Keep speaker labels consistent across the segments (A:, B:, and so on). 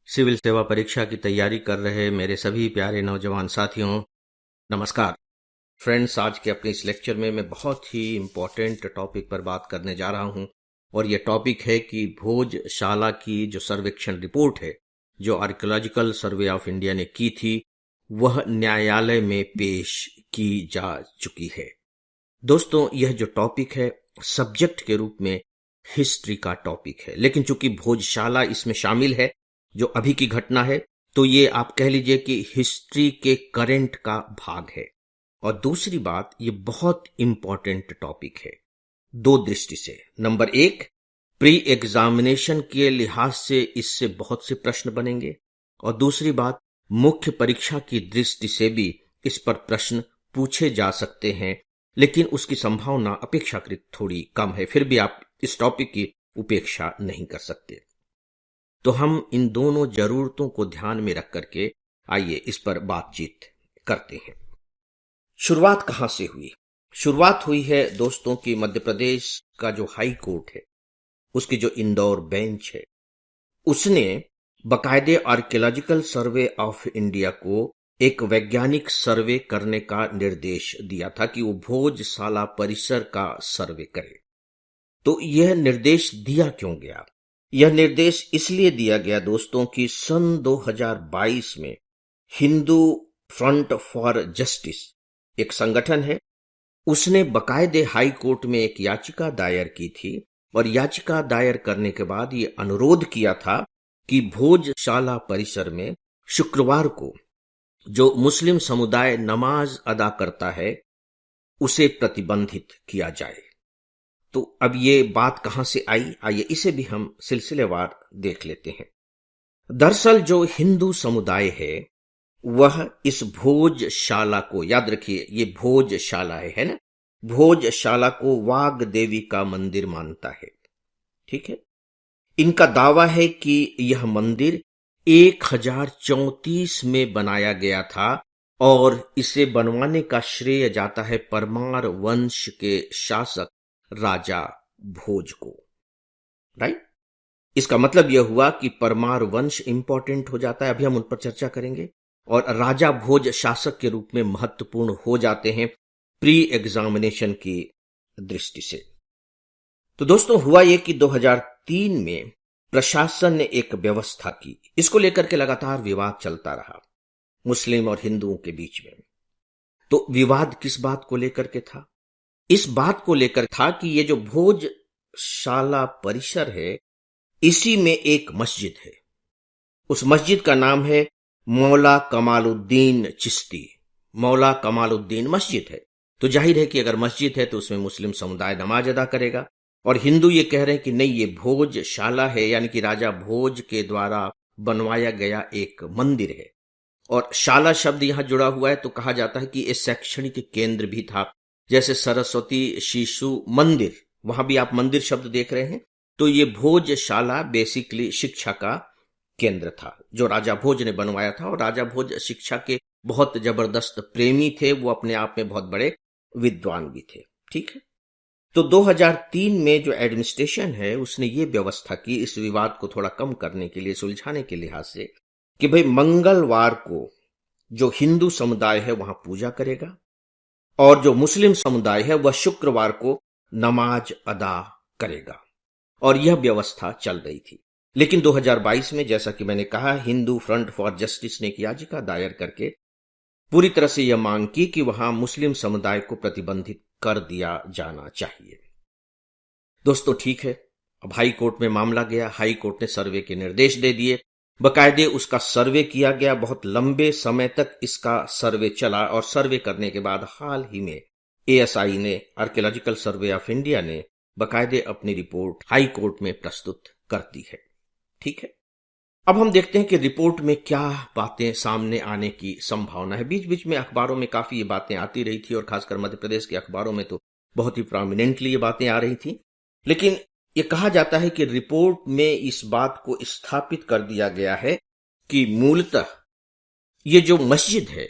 A: Civil सेवा परीक्षा की तैयारी कर रहे मेरे सभी प्यारे नौजवान साथियों, नमस्कार। फ्रेंड्स, आज के अपने इस लेक्चर में मैं बहुत ही इम्पोर्टेंट टॉपिक पर बात करने जा रहा हूं और ये टॉपिक है कि भोजशाला की जो सर्वेक्षण रिपोर्ट है, जो आर्कियोलॉजिकल सर्वे ऑफ इंडिया ने की थी, वह न्यायालय में पेश की जा चुकी है। दोस्तों, यह जो टॉपिक है सब्जेक्ट के रूप में हिस्ट्री का टॉपिक है, लेकिन चूंकि भोजशाला इसमें शामिल है, जो अभी की घटना है, तो ये आप कह लीजिए कि हिस्ट्री के करंट का भाग है। और दूसरी बात, ये बहुत इंपॉर्टेंट टॉपिक है दो दृष्टि से। नंबर एक, प्री एग्जामिनेशन के लिहाज से इससे बहुत से प्रश्न बनेंगे, और दूसरी बात, मुख्य परीक्षा की दृष्टि से भी इस पर प्रश्न पूछे जा सकते हैं, लेकिन उसकी संभावना अपेक्षाकृत थोड़ी कम है। फिर भी आप इस टॉपिक की उपेक्षा नहीं कर सकते। तो हम इन दोनों जरूरतों को ध्यान में रख करके आइए इस पर बातचीत करते हैं। शुरुआत कहां से हुई? शुरुआत हुई है दोस्तों की मध्य प्रदेश का जो हाई कोर्ट है, उसकी जो इंदौर बेंच है, उसने बाकायदे आर्कियोलॉजिकल सर्वे ऑफ इंडिया को एक वैज्ञानिक सर्वे करने का निर्देश दिया था कि वो भोजशाला परिसर का सर्वे करे। तो यह निर्देश दिया क्यों गया? यह निर्देश इसलिए दिया गया दोस्तों कि सन 2022 में हिंदू फ्रंट फॉर जस्टिस एक संगठन है, उसने बाकायदे हाई कोर्ट में एक याचिका दायर की थी, और याचिका दायर करने के बाद ये अनुरोध किया था कि भोजशाला परिसर में शुक्रवार को जो मुस्लिम समुदाय नमाज अदा करता है, उसे प्रतिबंधित किया जाए। तो अब ये बात कहां से आई, आइए इसे भी हम सिलसिलेवार देख लेते हैं। दरअसल जो हिंदू समुदाय है, वह इस भोजशाला को, याद रखिए ये भोजशाला है ना, भोजशाला को वाग देवी का मंदिर मानता है। ठीक है, इनका दावा है कि यह मंदिर 1034 में बनाया गया था, और इसे बनवाने का श्रेय जाता है परमार वंश के शासक राजा भोज को। राइट, इसका मतलब यह हुआ कि परमार वंश इंपॉर्टेंट हो जाता है, अभी हम उन पर चर्चा करेंगे, और राजा भोज शासक के रूप में महत्वपूर्ण हो जाते हैं प्री एग्जामिनेशन की दृष्टि से। तो दोस्तों, हुआ यह कि 2003 में प्रशासन ने एक व्यवस्था की, इसको लेकर के लगातार विवाद चलता रहा मुस्लिम और हिंदुओं के बीच में। तो विवाद किस बात को लेकर के था? इस बात को लेकर था कि ये जो भोजशाला परिसर है, इसी में एक मस्जिद है। उस मस्जिद का नाम है मौला कमालुद्दीन चिश्ती। मौला कमालुद्दीन मस्जिद है, तो जाहिर है कि अगर मस्जिद है तो उसमें मुस्लिम समुदाय नमाज अदा करेगा। और हिंदू ये कह रहे हैं कि नहीं, ये भोजशाला है, यानी कि राजा भोज के द्वारा बनवाया गया एक मंदिर है। और शाला शब्द यहां जुड़ा हुआ है, तो कहा जाता है कि ये शैक्षणिक केंद्र भी था, जैसे सरस्वती शिशु मंदिर, वहां भी आप मंदिर शब्द देख रहे हैं। तो ये भोजशाला बेसिकली शिक्षा का केंद्र था, जो राजा भोज ने बनवाया था। और राजा भोज शिक्षा के बहुत जबरदस्त प्रेमी थे, वो अपने आप में बहुत बड़े विद्वान भी थे। ठीक है, तो 2003 में जो एडमिनिस्ट्रेशन है, उसने ये व्यवस्था की इस विवाद को थोड़ा कम करने के लिए, सुलझाने के लिहाज से, कि भाई मंगलवार को जो हिंदू समुदाय है वहां पूजा करेगा, और जो मुस्लिम समुदाय है वह शुक्रवार को नमाज अदा करेगा। और यह व्यवस्था चल रही थी। लेकिन 2022 में, जैसा कि मैंने कहा, हिंदू फ्रंट फॉर जस्टिस ने एक याचिका दायर करके पूरी तरह से यह मांग की कि वहां मुस्लिम समुदाय को प्रतिबंधित कर दिया जाना चाहिए। दोस्तों, ठीक है, अब हाई कोर्ट में मामला गया, हाई कोर्ट ने सर्वे के निर्देश दे दिए, बकायदे उसका सर्वे किया गया। बहुत लंबे समय तक इसका सर्वे चला, और सर्वे करने के बाद हाल ही में एएसआई ने, आर्कियोलॉजिकल सर्वे ऑफ इंडिया ने, बकायदे अपनी रिपोर्ट हाई कोर्ट में प्रस्तुत कर दी है। ठीक है, अब हम देखते हैं कि रिपोर्ट में क्या बातें सामने आने की संभावना है। बीच बीच में अखबारों में काफी ये बातें आती रही थी, और खासकर मध्य प्रदेश के अखबारों में तो बहुत ही प्रोमिनेंटली ये बातें आ रही थी। लेकिन ये कहा जाता है कि रिपोर्ट में इस बात को स्थापित कर दिया गया है कि मूलतः ये जो मस्जिद है,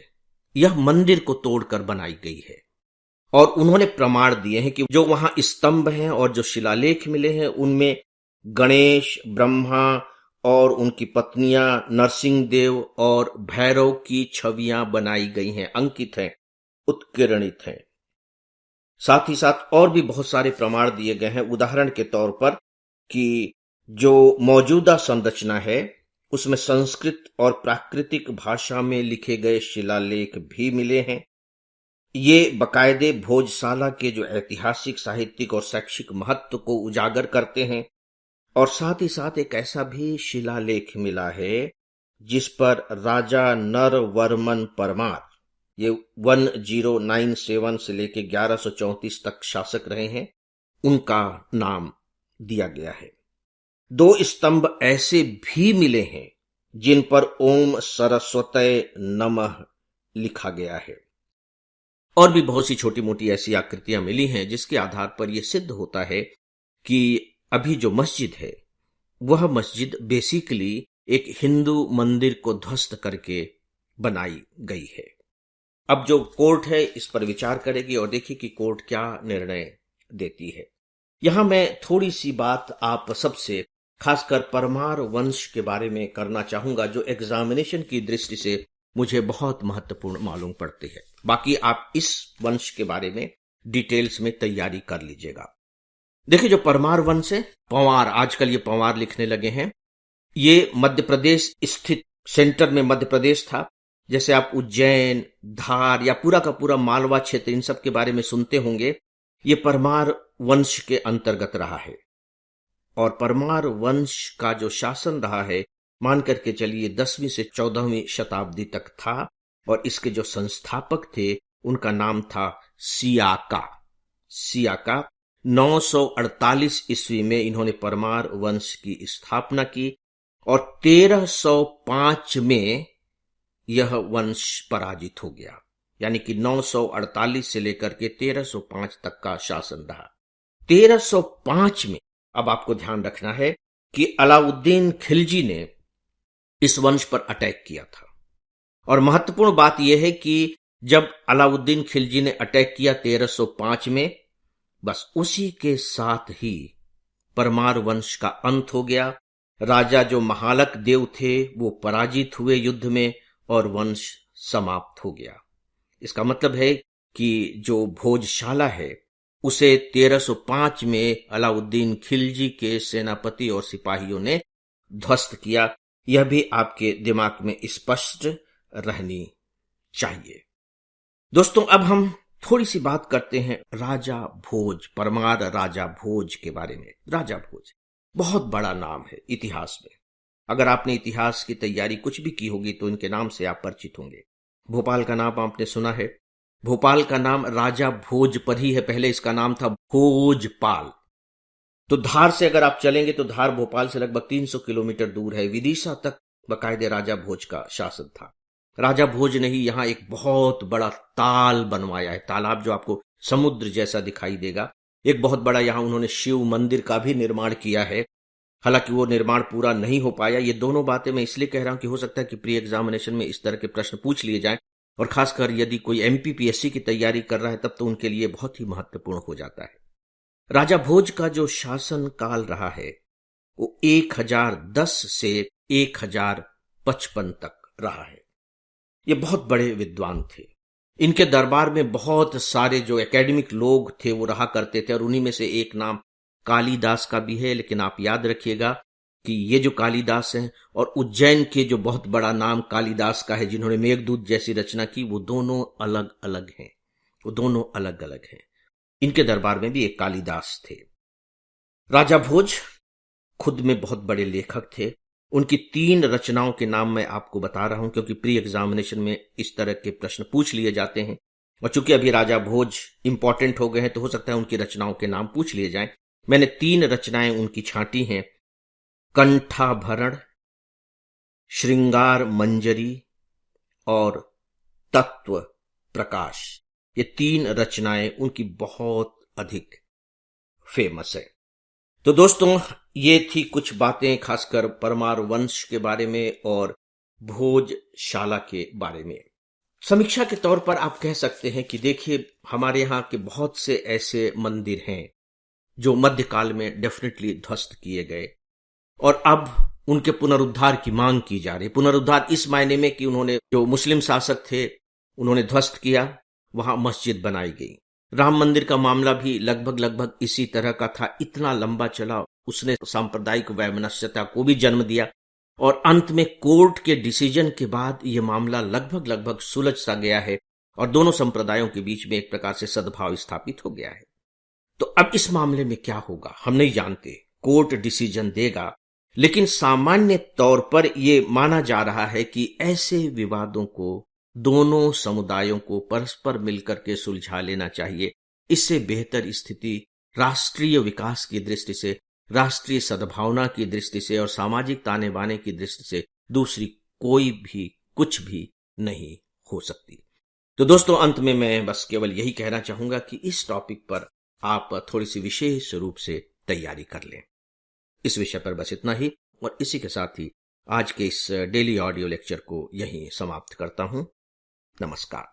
A: यह मंदिर को तोड़कर बनाई गई है। और उन्होंने प्रमाण दिए हैं कि जो वहां स्तंभ हैं और जो शिलालेख मिले हैं, उनमें गणेश, ब्रह्मा और उनकी पत्नियां नरसिंह देव और भैरव की छवियां बनाई गई हैं, अंकित हैं, उत्कीर्णित हैं। साथ ही साथ और भी बहुत सारे प्रमाण दिए गए हैं। उदाहरण के तौर पर कि जो मौजूदा संरचना है उसमें संस्कृत और प्राकृतिक भाषा में लिखे गए शिलालेख भी मिले हैं। ये बकायदे भोजशाला के जो ऐतिहासिक, साहित्यिक और शैक्षिक महत्व को उजागर करते हैं। और साथ ही साथ एक ऐसा भी शिलालेख मिला है जिस पर राजा नरवर्मन परमार, ये 1097 से लेके 1134 तक शासक रहे हैं, उनका नाम दिया गया है। 2 स्तंभ ऐसे भी मिले हैं जिन पर ओम सरस्वतये नमः लिखा गया है। और भी बहुत सी छोटी मोटी ऐसी आकृतियां मिली हैं जिसके आधार पर यह सिद्ध होता है कि अभी जो मस्जिद है वह मस्जिद बेसिकली एक हिंदू मंदिर को ध्वस्त करके बनाई गई है। अब जो कोर्ट है इस पर विचार करेगी और देखिए कि कोर्ट क्या निर्णय देती है। यहां मैं थोड़ी सी बात आप सबसे खासकर परमार वंश के बारे में करना चाहूंगा जो एग्जामिनेशन की दृष्टि से मुझे बहुत महत्वपूर्ण मालूम पड़ती है। बाकी आप इस वंश के बारे में डिटेल्स में तैयारी कर लीजिएगा। देखिए, जो परमार वंश है, पंवार, आजकल ये पंवार लिखने लगे हैं, ये मध्य प्रदेश स्थित, सेंटर में मध्य प्रदेश था। जैसे आप उज्जैन, धार या पूरा का पूरा मालवा क्षेत्र, इन सब के बारे में सुनते होंगे, ये परमार वंश के अंतर्गत रहा है। और परमार वंश का जो शासन रहा है, मान करके चलिए 10वीं से 14वीं शताब्दी तक था। और इसके जो संस्थापक थे उनका नाम था सियाका। सियाका 948 ईस्वी में इन्होंने परमार वंश की स्थापना की और 1305 में यह वंश पराजित हो गया। यानी कि 948 से लेकर के 1305 तक का शासन रहा। 1305 में अब आपको ध्यान रखना है कि अलाउद्दीन खिलजी ने इस वंश पर अटैक किया था। और महत्वपूर्ण बात यह है कि जब अलाउद्दीन खिलजी ने अटैक किया 1305 में, बस उसी के साथ ही परमार वंश का अंत हो गया। राजा जो महालक देव थे वो पराजित हुए युद्ध में और वंश समाप्त हो गया। इसका मतलब है कि जो भोजशाला है उसे 1305 में अलाउद्दीन खिलजी के सेनापति और सिपाहियों ने ध्वस्त किया। यह भी आपके दिमाग में स्पष्ट रहनी चाहिए। दोस्तों, अब हम थोड़ी सी बात करते हैं राजा भोज, परमार राजा भोज के बारे में। राजा भोज बहुत बड़ा नाम है इतिहास में। अगर आपने इतिहास की तैयारी कुछ भी की होगी तो इनके नाम से आप परिचित होंगे। भोपाल का नाम आपने सुना है। भोपाल का नाम राजा भोज पर ही है, पहले इसका नाम था भोजपाल। तो धार से अगर आप चलेंगे तो धार भोपाल से लगभग 300 किलोमीटर दूर है। विदिशा तक बकायदे राजा भोज का शासन था। राजा भोज ने ही यहां एक बहुत बड़ा ताल बनवाया है, तालाब जो आपको समुद्र जैसा दिखाई देगा। एक बहुत बड़ा यहां उन्होंने शिव मंदिर का भी निर्माण किया है। हालांकि वो निर्माण पूरा नहीं हो पाया। ये दोनों बातें मैं इसलिए कह रहा हूं कि हो सकता है कि प्री एग्जामिनेशन में इस तरह के प्रश्न पूछ लिए जाएं, और खासकर यदि कोई एमपीपीएससी की तैयारी कर रहा है तब तो उनके लिए बहुत ही महत्वपूर्ण हो जाता है। राजा भोज का जो शासन काल रहा है वो 1010 से 1055 तक रहा है। ये बहुत बड़े विद्वान थे। इनके दरबार में बहुत सारे जो एकेडमिक लोग थे वो रहा करते थे, और उन्हीं में से एक नाम कालिदास का भी है। लेकिन आप याद रखिएगा कि ये जो कालिदास हैं और उज्जैन के जो बहुत बड़ा नाम कालिदास का है जिन्होंने मेघदूत जैसी रचना की, वो दोनों अलग अलग हैं। वो दोनों अलग अलग हैं। इनके दरबार में भी एक कालिदास थे। राजा भोज खुद में बहुत बड़े लेखक थे। उनकी 3 रचनाओं के नाम मैं आपको बता रहा हूं क्योंकि प्री एग्जामिनेशन में इस तरह के प्रश्न पूछ लिए जाते हैं। और चूंकि अभी राजा भोज इंपॉर्टेंट हो गए हैं तो हो सकता है उनकी रचनाओं के नाम पूछ लिए जाएं। मैंने 3 रचनाएं उनकी छांटी हैं। कंठाभरण, श्रृंगार मंजरी और तत्व प्रकाश। ये 3 रचनाएं उनकी बहुत अधिक फेमस है। तो दोस्तों, ये थी कुछ बातें खासकर परमार वंश के बारे में और भोजशाला के बारे में। समीक्षा के तौर पर आप कह सकते हैं कि देखिए, हमारे यहाँ के बहुत से ऐसे मंदिर हैं जो मध्यकाल में डेफिनेटली ध्वस्त किए गए और अब उनके पुनरुद्धार की मांग की जा रही। पुनरुद्धार इस मायने में कि उन्होंने, जो मुस्लिम शासक थे उन्होंने ध्वस्त किया, वहां मस्जिद बनाई गई। राम मंदिर का मामला भी लगभग इसी तरह का था, इतना लंबा चला, उसने सांप्रदायिक वैमनस्यता को भी जन्म दिया और अंत में कोर्ट के डिसीजन के बाद यह मामला लगभग सुलझ सा गया है और दोनों संप्रदायों के बीच में एक प्रकार से सद्भाव स्थापित हो गया है। तो अब इस मामले में क्या होगा हम नहीं जानते, कोर्ट डिसीजन देगा, लेकिन सामान्य तौर पर यह माना जा रहा है कि ऐसे विवादों को दोनों समुदायों को परस्पर मिलकर के सुलझा लेना चाहिए। इससे बेहतर स्थिति राष्ट्रीय विकास की दृष्टि से, राष्ट्रीय सद्भावना की दृष्टि से और सामाजिक ताने बाने की दृष्टि से दूसरी कोई भी कुछ भी नहीं हो सकती। तो दोस्तों, अंत में मैं बस केवल यही कहना चाहूंगा कि इस टॉपिक पर आप थोड़ी सी विशेष रूप से तैयारी कर लें। इस विषय पर बस इतना ही, और इसी के साथ ही आज के इस डेली ऑडियो लेक्चर को यहीं समाप्त करता हूं। नमस्कार।